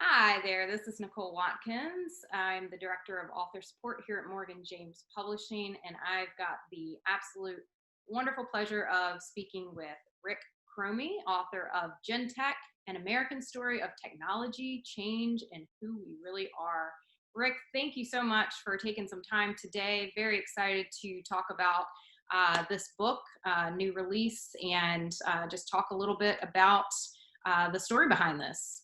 Hi there, this is Nicole Watkins. I'm the Director of Author Support here at Morgan James Publishing, and I've got the absolute wonderful pleasure of speaking with Rick Chromey, author of GenTech, an American story of technology, change, and who we really are. Rick, thank you so much for taking some time today. Very excited to talk about this book, new release, and just talk a little bit about the story behind this.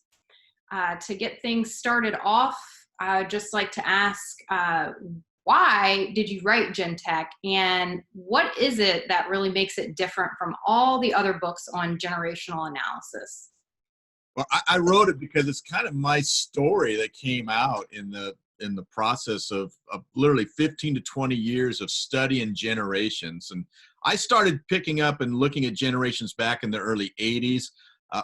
To get things started off, I'd just like to ask, why did you write GenTech, and what is it that really makes it different from all the other books on generational analysis? Well, I wrote it because it's kind of my story that came out in the process of literally 15 to 20 years of studying generations. And I started picking up and looking at generations back in the early 80s.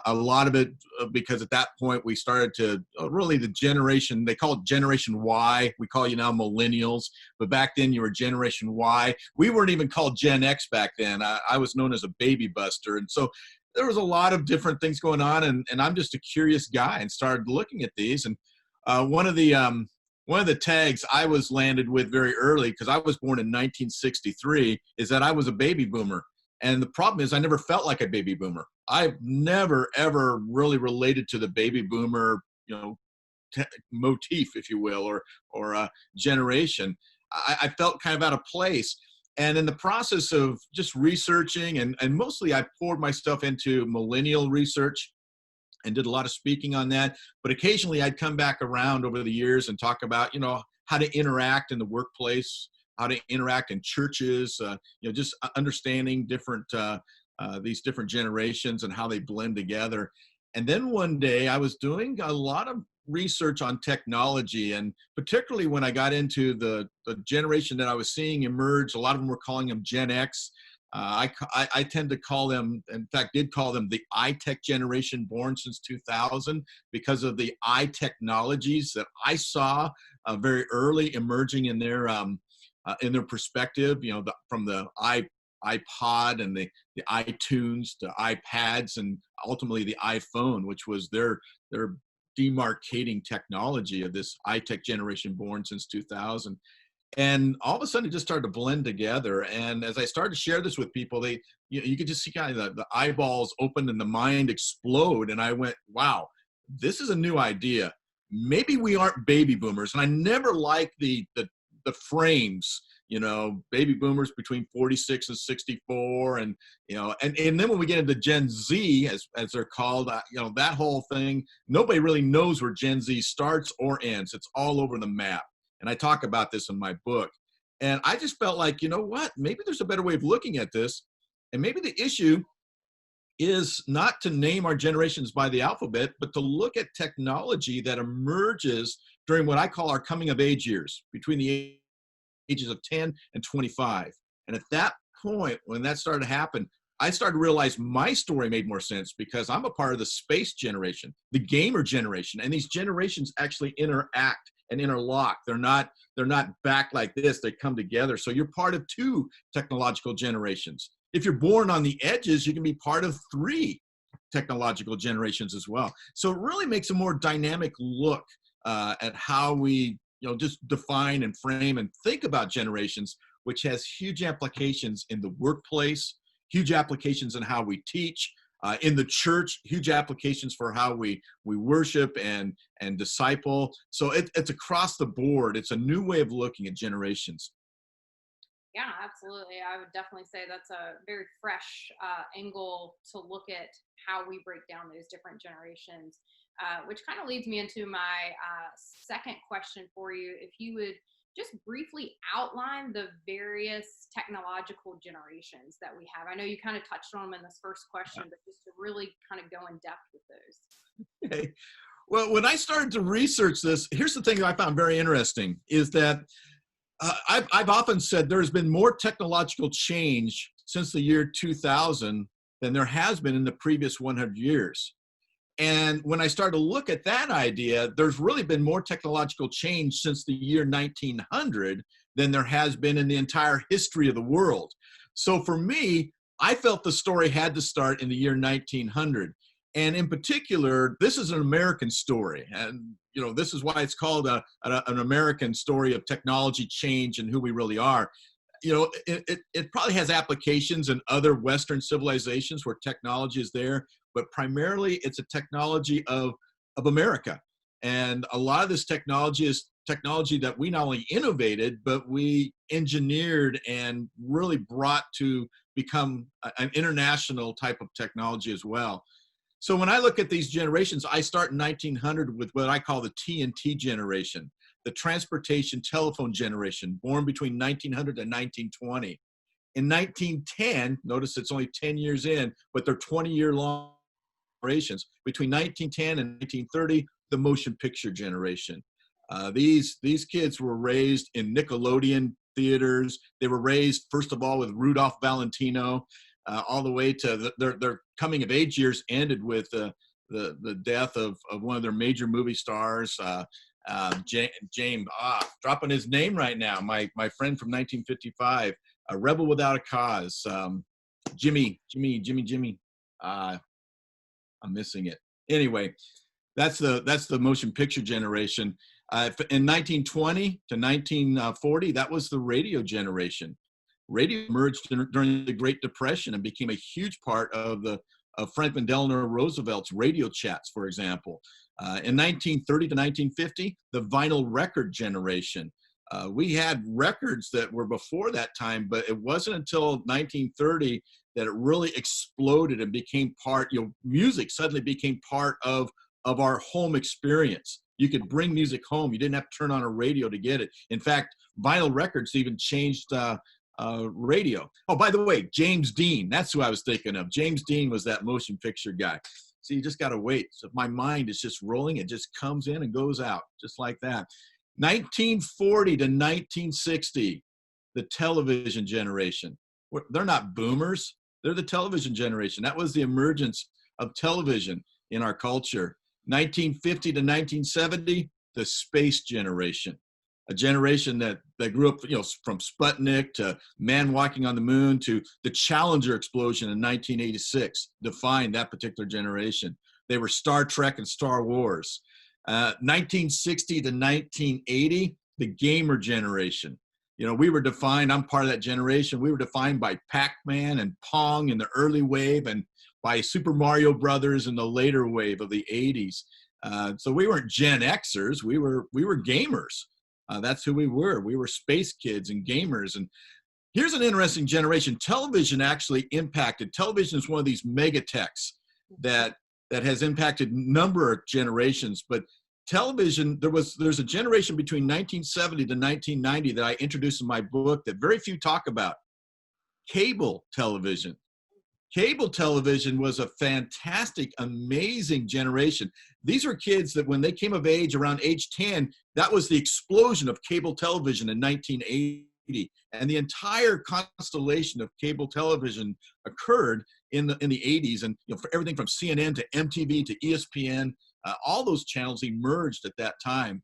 A lot of it because at that point we started to really the generation, they call it Generation Y. We call you now millennials, but back then you were Generation Y. We weren't even called Gen X back then. I was known as a baby buster. And so there was a lot of different things going on, and I'm just a curious guy and started looking at these. And one of the tags I was landed with very early, because I was born in 1963, is that I was a baby boomer. And the problem is I never felt like a baby boomer. I've never, ever really related to the baby boomer, motif, if you will, or generation. I felt kind of out of place. And in the process of just researching, and mostly I poured my stuff into millennial research and did a lot of speaking on that. But occasionally I'd come back around over the years and talk about, how to interact in the workplace, how to interact in churches, just understanding these different generations and how they blend together. And then one day I was doing a lot of research on technology, and particularly when I got into the generation that I was seeing emerge, a lot of them were calling them Gen X. I tend to call them, in fact, did call them the I-Tech generation, born since 2000, because of the I-technologies that I saw very early emerging in their perspective, from the iPod and the iTunes to iPads and ultimately the iPhone, which was their demarcating technology of this I-Tech generation born since 2000. And all of a sudden it just started to blend together. And as I started to share this with people, you could just see kind of the eyeballs open and the mind explode. And I went, wow, this is a new idea. Maybe we aren't baby boomers. And I never liked the frames, baby boomers between 46 and 64. And then when we get into Gen Z, as they're called, that whole thing, nobody really knows where Gen Z starts or ends. It's all over the map. And I talk about this in my book. And I just felt like, what? Maybe there's a better way of looking at this. And maybe the issue is not to name our generations by the alphabet, but to look at technology that emerges during what I call our coming of age years, between the ages of 10 and 25. And at that point, when that started to happen, I started to realize my story made more sense, because I'm a part of the space generation, the gamer generation, and these generations actually interact and interlock. They're not back like this, they come together. So you're part of two technological generations. If you're born on the edges, you can be part of three technological generations as well. So it really makes a more dynamic look at how we just define and frame and think about generations, which has huge applications in the workplace, huge applications in how we teach, in the church, huge applications for how we worship and disciple. So it's across the board. It's a new way of looking at generations. Yeah, absolutely. I would definitely say that's a very fresh angle to look at how we break down those different generations, which kind of leads me into my second question for you. If you would just briefly outline the various technological generations that we have. I know you kind of touched on them in this first question, but just to really kind of go in depth with those. Okay. Well, when I started to research this, here's the thing that I found very interesting, is that I've often said there's been more technological change since the year 2000 than there has been in the previous 100 years. And when I started to look at that idea, there's really been more technological change since the year 1900 than there has been in the entire history of the world. So for me, I felt the story had to start in the year 1900. And in particular, this is an American story. And, you know, this is why it's called an American story of technology change and who we really are. You know, it probably has applications in other Western civilizations where technology is there, but primarily it's a technology of America. And a lot of this technology is technology that we not only innovated, but we engineered and really brought to become an international type of technology as well. So when I look at these generations, I start in 1900 with what I call the TNT generation, the transportation telephone generation, born between 1900 and 1920. In 1910, notice it's only 10 years in, but they're 20-year long generations. Between 1910 and 1930, the motion picture generation. These kids were raised in Nickelodeon theaters. They were raised, first of all, with Rudolph Valentino, all the way to their coming of age years ended with the death of one of their major movie stars, James, dropping his name right now, my friend from 1955, a Rebel Without a Cause, Jimmy. I'm missing it. Anyway, that's the motion picture generation. In 1920 to 1940, that was the radio generation. Radio emerged during the Great Depression and became a huge part of Franklin Delano Roosevelt's radio chats, for example. In 1930 to 1950, the vinyl record generation. We had records that were before that time, but it wasn't until 1930 that it really exploded and became part, music suddenly became part of our home experience. You could bring music home. You didn't have to turn on a radio to get it. In fact, vinyl records even changed radio. Oh, by the way, James Dean, that's who I was thinking of. James Dean was that motion picture guy. So you just got to wait. So if my mind is just rolling, it just comes in and goes out, just like that. 1940 to 1960, the television generation. They're not boomers. They're the television generation. That was the emergence of television in our culture. 1950 to 1970, the space generation. A generation that grew up, from Sputnik to man walking on the moon to the Challenger explosion in 1986, defined that particular generation. They were Star Trek and Star Wars. 1960 to 1980, the gamer generation. We were defined, I'm part of that generation, we were defined by Pac-Man and Pong in the early wave and by Super Mario Brothers in the later wave of the 80s. So we weren't Gen Xers, we were gamers. That's who we were. We were space kids and gamers. And here's an interesting generation. Television actually impacted. Television is one of these mega techs that has impacted a number of generations. But television, there's a generation between 1970 to 1990 that I introduced in my book that very few talk about. Cable television. Cable television was a fantastic, amazing generation. These were kids that when they came of age around age 10, that was the explosion of cable television in 1980. And the entire constellation of cable television occurred in the 80s. And for everything from CNN to MTV to ESPN, all those channels emerged at that time.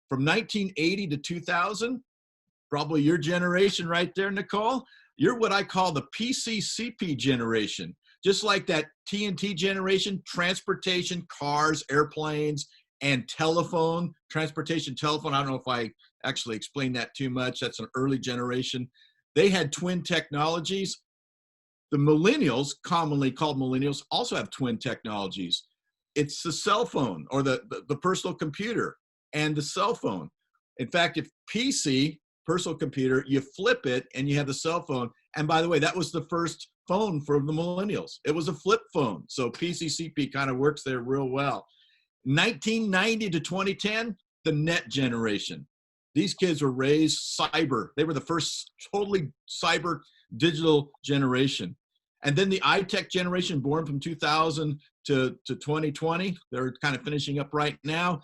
From 1980 to 2000, probably your generation right there, Nicole, you're what I call the PCCP generation. Just like that TNT generation, transportation, cars, airplanes, and telephone, transportation, telephone. I don't know if I actually explained that too much. That's an early generation. They had twin technologies. The millennials, commonly called millennials, also have twin technologies. It's the cell phone or the personal computer and the cell phone. In fact, if PC, personal computer, you flip it and you have the cell phone. And by the way, that was the first phone for the millennials. It was a flip phone. So PCCP kind of works there real well. 1990 to 2010, the net generation. These kids were raised cyber. They were the first totally cyber digital generation. And then the iTech generation, born from 2000 to 2020, they're kind of finishing up right now.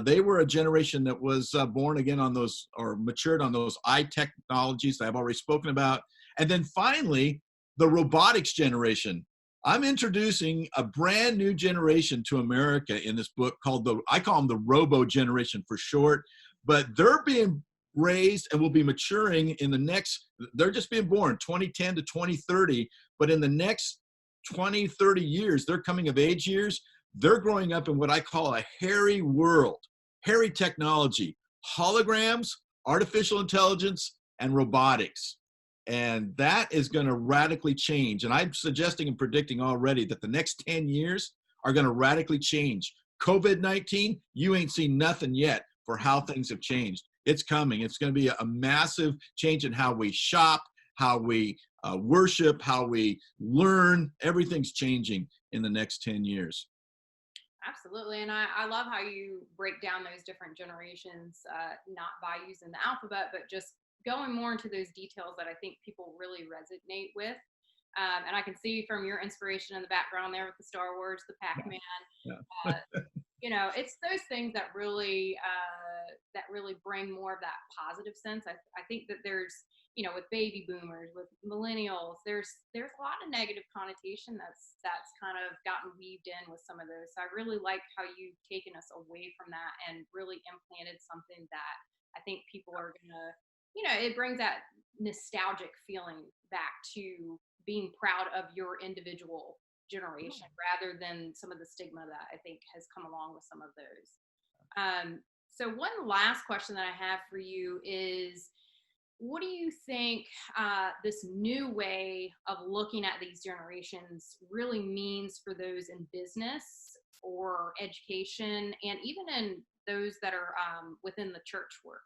They were a generation that was born again on those, or matured on those technologies that I've already spoken about. And then finally, the robotics generation. I'm introducing a brand new generation to America in this book called I call them the robo generation for short, but they're being raised and will be maturing in the next, they're just being born 2010 to 2030, but in the next 20, 30 years, their coming of age years, they're growing up in what I call a hairy world, hairy technology, holograms, artificial intelligence, and robotics. And that is going to radically change. And I'm suggesting and predicting already that the next 10 years are going to radically change. COVID-19, you ain't seen nothing yet for how things have changed. It's coming. It's going to be a massive change in how we shop, how we worship, how we learn. Everything's changing in the next 10 years. Absolutely. And I love how you break down those different generations, not by using the alphabet, but just going more into those details that I think people really resonate with. And I can see from your inspiration in the background there with the Star Wars, the Pac-Man, Yeah. it's those things that really bring more of that positive sense. I think that there's, with baby boomers, with millennials, there's a lot of negative connotation that's kind of gotten weaved in with some of those. So I really like how you've taken us away from that and really implanted something that I think people are gonna, it brings that nostalgic feeling back to being proud of your individual generation rather than some of the stigma that I think has come along with some of those. So one last question that I have for you is, what do you think this new way of looking at these generations really means for those in business or education, and even in those that are within the church work?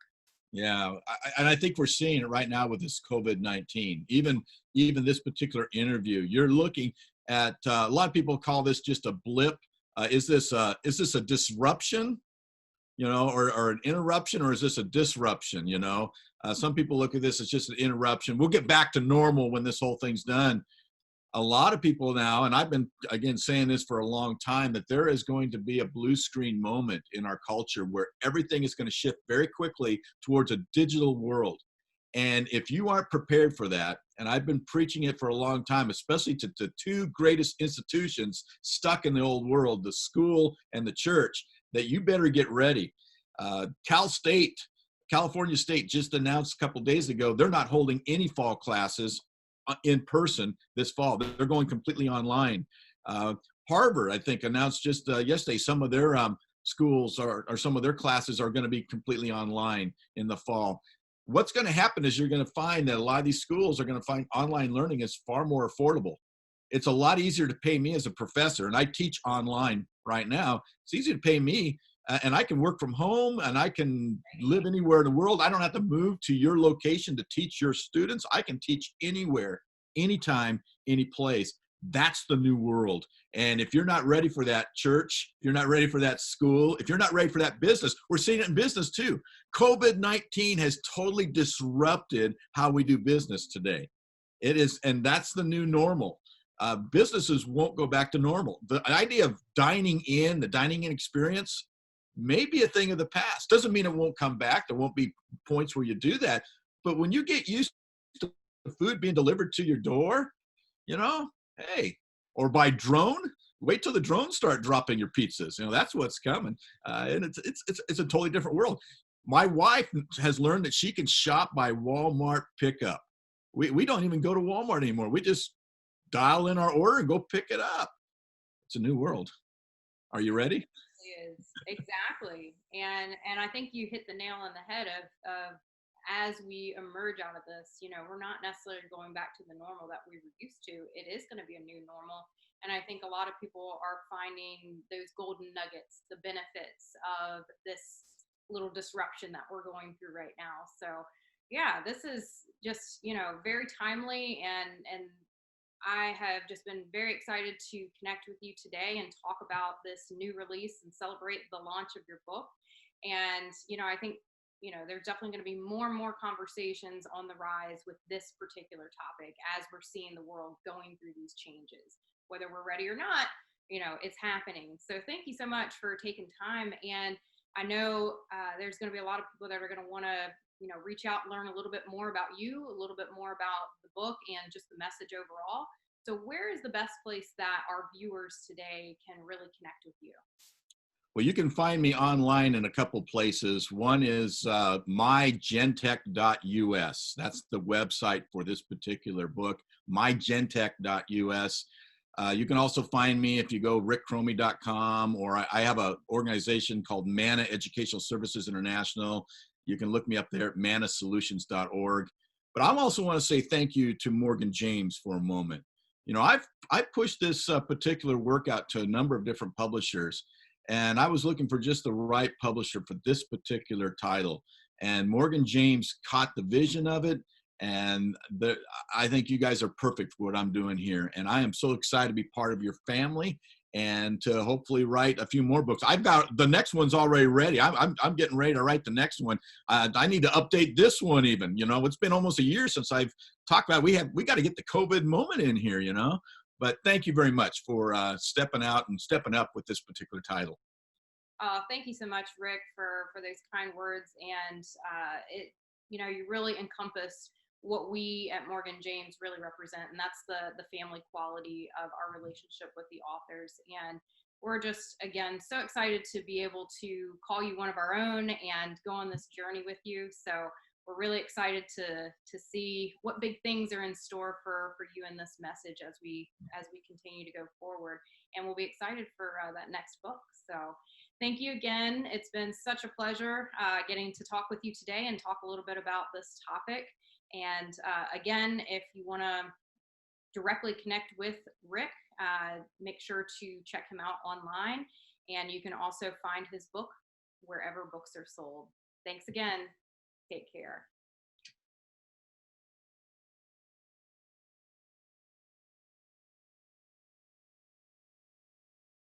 Yeah, and I think we're seeing it right now with this COVID-19. Even this particular interview, you're looking at a lot of people call this just a blip. Is this a disruption, or an interruption, or is this a disruption? Some people look at this as just an interruption. We'll get back to normal when this whole thing's done. A lot of people now, and I've been, again, saying this for a long time, that there is going to be a blue screen moment in our culture where everything is going to shift very quickly towards a digital world. And if you aren't prepared for that, and I've been preaching it for a long time, especially to the two greatest institutions stuck in the old world, the school and the church, that you better get ready. California State just announced a couple days ago, they're not holding any fall classes in person this fall. They're going completely online. Harvard, I think, announced just yesterday some of their schools or some of their classes are going to be completely online in the fall. What's going to happen is you're going to find that a lot of these schools are going to find online learning is far more affordable. It's a lot easier to pay me as a professor, and I teach online right now. It's easy to pay me, and I can work from home, and I can live anywhere in the world. I don't have to move to your location to teach your students. I can teach anywhere, anytime, any place. That's the new world. And if you're not ready for that church, if you're not ready for that school, if you're not ready for that business, we're seeing it in business too. COVID-19 has totally disrupted how we do business today. It is, and that's the new normal. Businesses won't go back to normal. The idea of the dining in experience may be a thing of the past. Doesn't mean it won't come back. There won't be points where you do that. But when you get used to food being delivered to your door, hey, or by drone, wait till the drones start dropping your pizzas. That's what's coming. And it's a totally different world. My wife has learned that she can shop by Walmart pickup. We don't even go to Walmart anymore. We just dial in our order and go pick it up. It's a new world. Are you ready? It is, exactly. And I think you hit the nail on the head of as we emerge out of this, we're not necessarily going back to the normal that we were used to. It is going to be a new normal. And I think a lot of people are finding those golden nuggets, the benefits of this little disruption that we're going through right now. So yeah, this is just, very timely, and I have just been very excited to connect with you today and talk about this new release and celebrate the launch of your book. And, I think, there's definitely going to be more and more conversations on the rise with this particular topic as we're seeing the world going through these changes. Whether we're ready or not, it's happening. So thank you so much for taking time. And I know there's going to be a lot of people that are going to want to, reach out and learn a little bit more about you, a little bit more about the book and just the message overall. So where is the best place that our viewers today can really connect with you? Well, you can find me online in a couple places. One is mygentech.us. That's the website for this particular book, mygentech.us. You can also find me if you go rickchromey.com, or I have an organization called Mana Educational Services International. You can look me up there at manasolutions.org. But I also want to say thank you to Morgan James for a moment. You know, I've pushed this particular work out to a number of different publishers, and I was looking for just the right publisher for this particular title. And Morgan James caught the vision of it, and I think you guys are perfect for what I'm doing here. And I am so excited to be part of your family and to hopefully write a few more books. I've got the next one's already ready. I'm getting ready to write the next one. I need to update this one even. You know, it's been almost a year since I've talked about. We got to get the COVID moment in here. You know, but thank you very much for stepping out and stepping up with this particular title. Thank you so much, Rick, for those kind words. And you really encompassed what we at Morgan James really represent, and that's the family quality of our relationship with the authors. And we're just, again, so excited to be able to call you one of our own and go on this journey with you. So we're really excited to see what big things are in store for you in this message as we continue to go forward. And we'll be excited for that next book. So thank you again. It's been such a pleasure getting to talk with you today and talk a little bit about this topic. And again, if you want to directly connect with Rick, make sure to check him out online. And you can also find his book wherever books are sold. Thanks again. Take care.